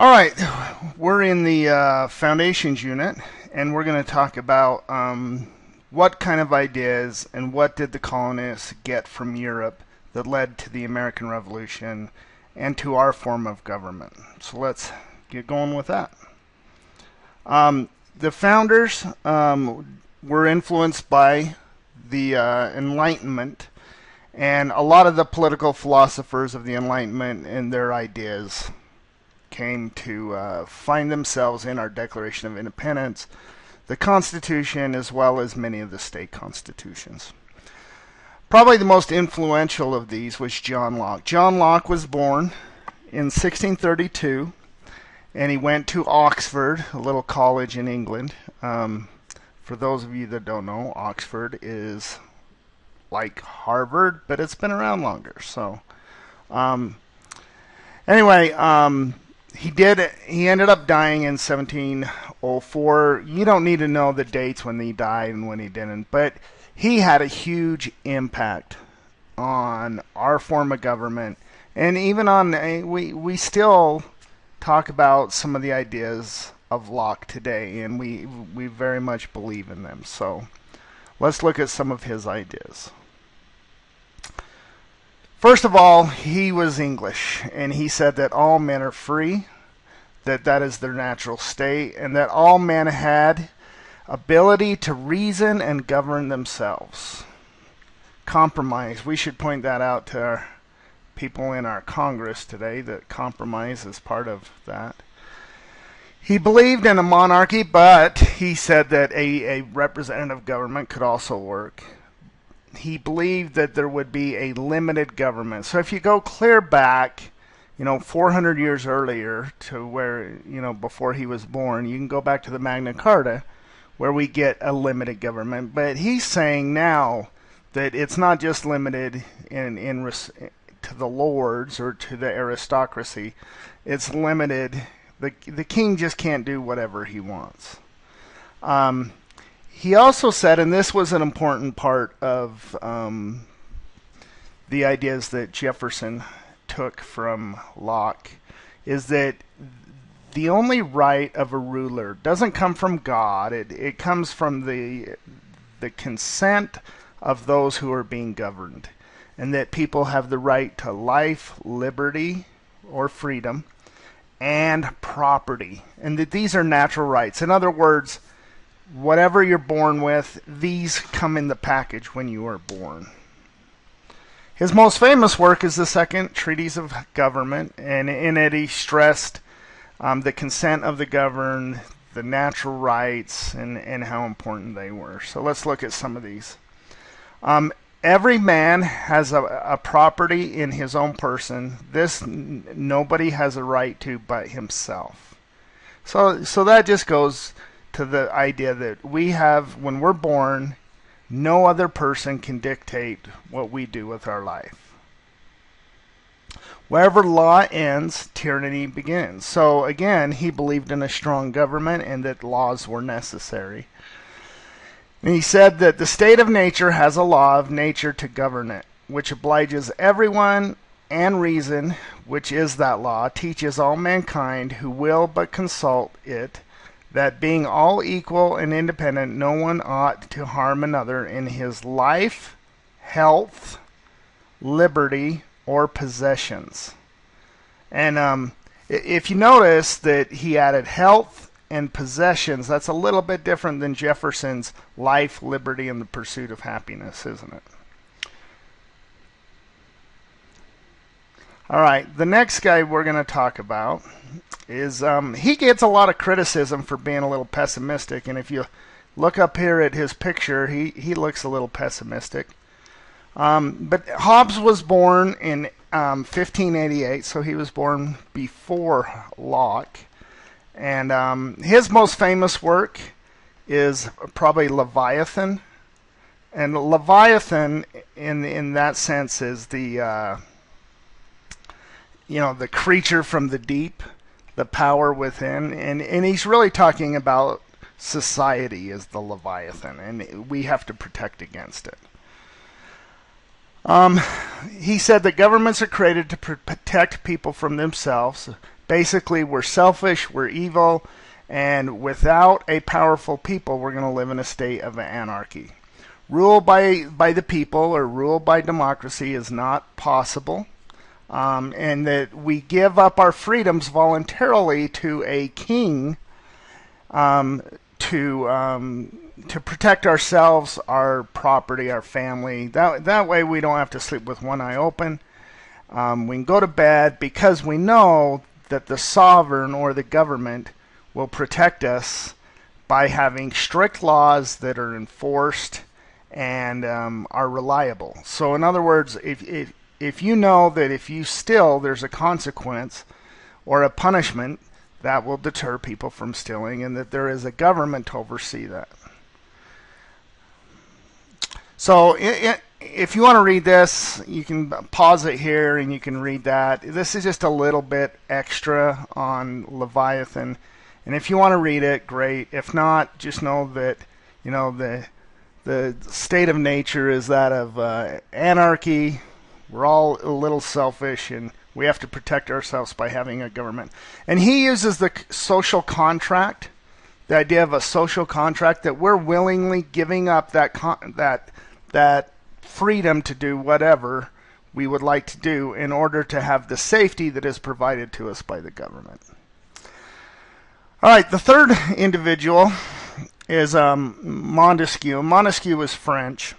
All right, we're in the foundations unit, and we're going to talk about what kind of ideas and what did the colonists get from Europe that led to the American Revolution and to our form of government. So let's get going with that. The founders were influenced by the Enlightenment and a lot of the political philosophers of the Enlightenment and their ideas came to find themselves in our Declaration of Independence, the Constitution, as well as many of the state constitutions. Probably the most influential of these was John Locke. John Locke was born in 1632, and he went to Oxford, a little college in England. For those of you that don't know, Oxford is like Harvard, but it's been around longer. So, anyway, he ended up dying in 1704. You don't need to know the dates when he died and when he didn't, but he had a huge impact on our form of government, and even on we still talk about some of the ideas of Locke today, and we very much believe in them. So let's look at some of his ideas. First of all, he was English, and he said that all men are free, that is their natural state, and that all men had ability to reason and govern themselves. Compromise. We should point that out to our people in our Congress today, that compromise is part of that. He believed in a monarchy, but he said that a representative government could also work. He believed that there would be a limited government. So if you go clear back, 400 years earlier to where, before he was born, you can go back to the Magna Carta where we get a limited government. But he's saying now that it's not just limited to the lords or to the aristocracy. It's limited. The king just can't do whatever he wants. He also said, and this was an important part of the ideas that Jefferson took from Locke, is that the only right of a ruler doesn't come from God. It comes from the consent of those who are being governed, and that people have the right to life, liberty, or freedom, and property, and that these are natural rights. In other words, whatever you're born with, these come in the package when you are born. His most famous work is the Second Treatise of Government, and in it he stressed the consent of the governed, the natural rights, and how important they were. So let's look at some of these. Every man has a property in his own person. This nobody has a right to but himself. So that just goes to the idea that we have, when we're born, no other person can dictate what we do with our life. Wherever law ends, tyranny begins. So again, he believed in a strong government and that laws were necessary. And he said that the state of nature has a law of nature to govern it, which obliges everyone, and reason, which is that law, teaches all mankind who will but consult it, that being all equal and independent, no one ought to harm another in his life, health, liberty, or possessions. And if you notice that he added health and possessions, that's a little bit different than Jefferson's life, liberty, and the pursuit of happiness, isn't it? All right, the next guy we're going to talk about is he gets a lot of criticism for being a little pessimistic, and if you look up here at his picture, he looks a little pessimistic. But Hobbes was born in 1588, so he was born before Locke, and his most famous work is probably Leviathan, and Leviathan in that sense is the the creature from the deep, the power within, and he's really talking about society as the Leviathan, and we have to protect against it. He said that governments are created to protect people from themselves, Basically, we're selfish, we're evil, and without a powerful people, we're going to live in a state of anarchy. Rule by the people or rule by democracy is not possible, and that we give up our freedoms voluntarily to a king to protect ourselves, our property, our family. That way we don't have to sleep with one eye open. We can go to bed because we know that the sovereign or the government will protect us by having strict laws that are enforced and are reliable. So in other words, if you know that if you steal, there's a consequence or a punishment, that will deter people from stealing, and that there is a government to oversee that. So if you want to read this, you can pause it here and you can read that. This is just a little bit extra on Leviathan. And if you want to read it, great. If not, just know that, you know, the state of nature is that of anarchy. We're all a little selfish, and we have to protect ourselves by having a government. And he uses the social contract, the idea of a social contract, that we're willingly giving up that freedom to do whatever we would like to do in order to have the safety that is provided to us by the government. All right, the third individual is Montesquieu. Montesquieu is French.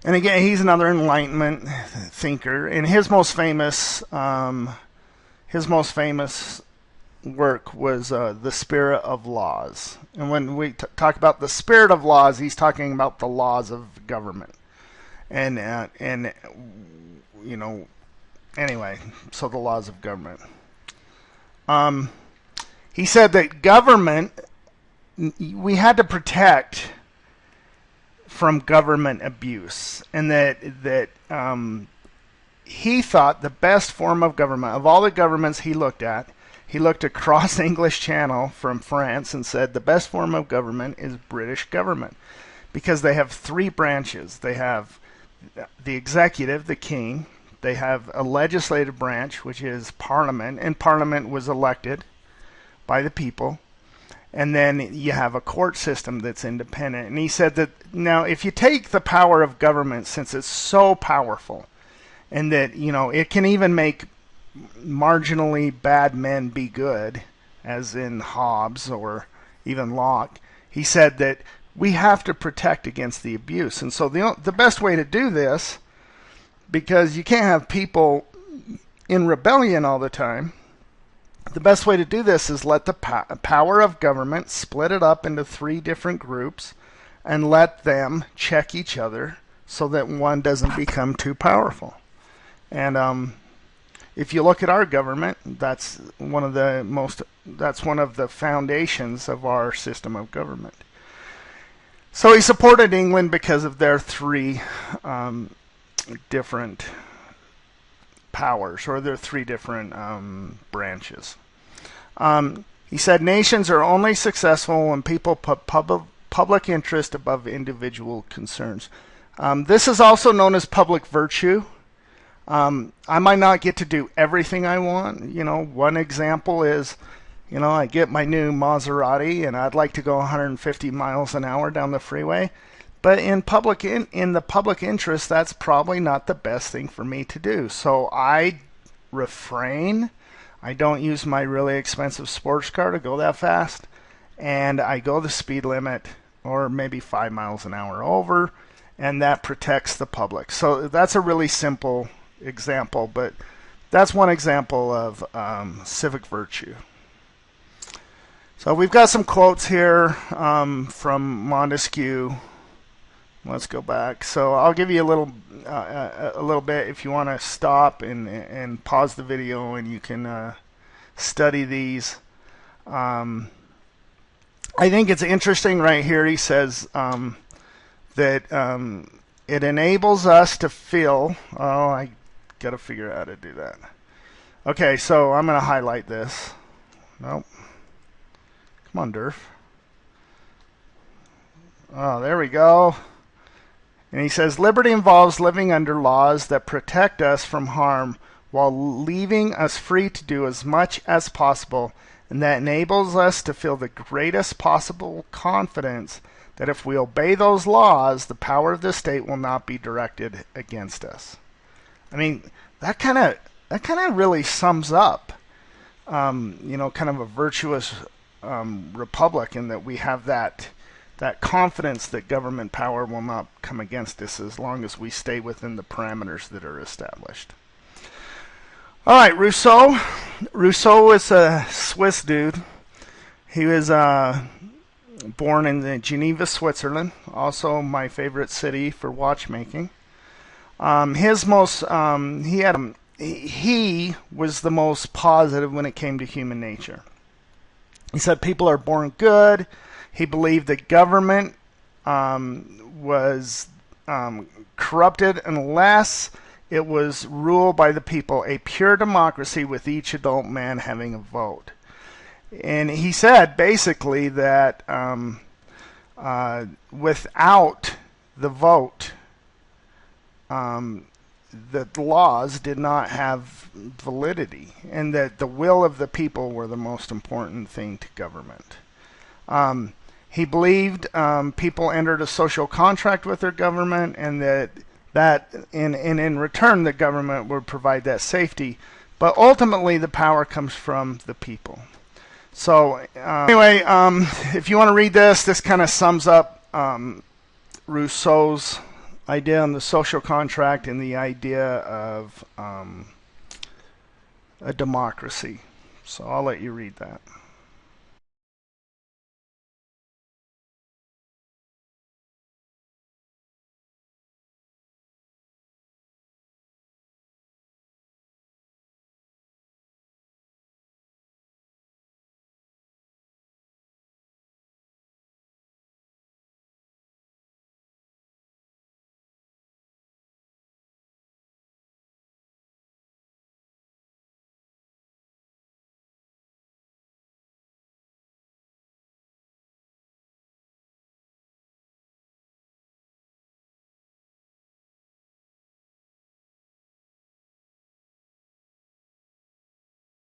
And again, he's another Enlightenment thinker. And his most famous work was The Spirit of Laws. And when we talk about the spirit of laws, he's talking about the laws of government. And you know, anyway, so the laws of government. He said that government, we had to protect from government abuse, and that he thought the best form of government, of all the governments he looked at, he looked across English Channel from France and said the best form of government is British government, because they have three branches. They have the executive, the king. They have a legislative branch, which is Parliament, and Parliament was elected by the people. And then you have a court system that's independent. And he said that now if you take the power of government, since it's so powerful, and that, you know, it can even make marginally bad men be good, as in Hobbes or even Locke, he said that we have to protect against the abuse. And so the best way to do this, because you can't have people in rebellion all the time, the best way to do this is let the power of government, split it up into three different groups, and let them check each other so that one doesn't become too powerful. And if you look at our government, that's one of the foundations of our system of government. So he supported England because of their three different powers, or their three different branches. He said nations are only successful when people put public interest above individual concerns. This is also known as public virtue. I might not get to do everything I want. You know, one example is, you know, I get my new Maserati and I'd like to go 150 miles an hour down the freeway. But in the public interest, that's probably not the best thing for me to do. So I refrain. I don't use my really expensive sports car to go that fast. And I go the speed limit, or maybe 5 miles an hour over, and that protects the public. So that's a really simple example, but that's one example of civic virtue. So we've got some quotes here from Montesquieu. Let's go back. So I'll give you a little bit if you want to stop and pause the video, and you can study these. I think it's interesting right here. He says that it enables us to feel. Oh, I got to figure out how to do that. Okay, so I'm going to highlight this. Nope. Come on, Durf. Oh, there we go. And he says, liberty involves living under laws that protect us from harm while leaving us free to do as much as possible, and that enables us to feel the greatest possible confidence that if we obey those laws, the power of the state will not be directed against us. I mean, that kind of really sums up, kind of a virtuous republic, in that we have that confidence that government power will not come against us as long as we stay within the parameters that are established. All right, Rousseau. Rousseau is a Swiss dude. He was born in Geneva, Switzerland, also my favorite city for watchmaking. He was the most positive when it came to human nature. He said people are born good. He believed that government was corrupted unless it was ruled by the people, a pure democracy with each adult man having a vote. And he said basically that without the vote, the laws did not have validity, and that the will of the people were the most important thing to government. He believed people entered a social contract with their government, and that in return the government would provide that safety. But ultimately the power comes from the people. So anyway, if you want to read this kind of sums up Rousseau's idea on the social contract and the idea of a democracy. So I'll let you read that.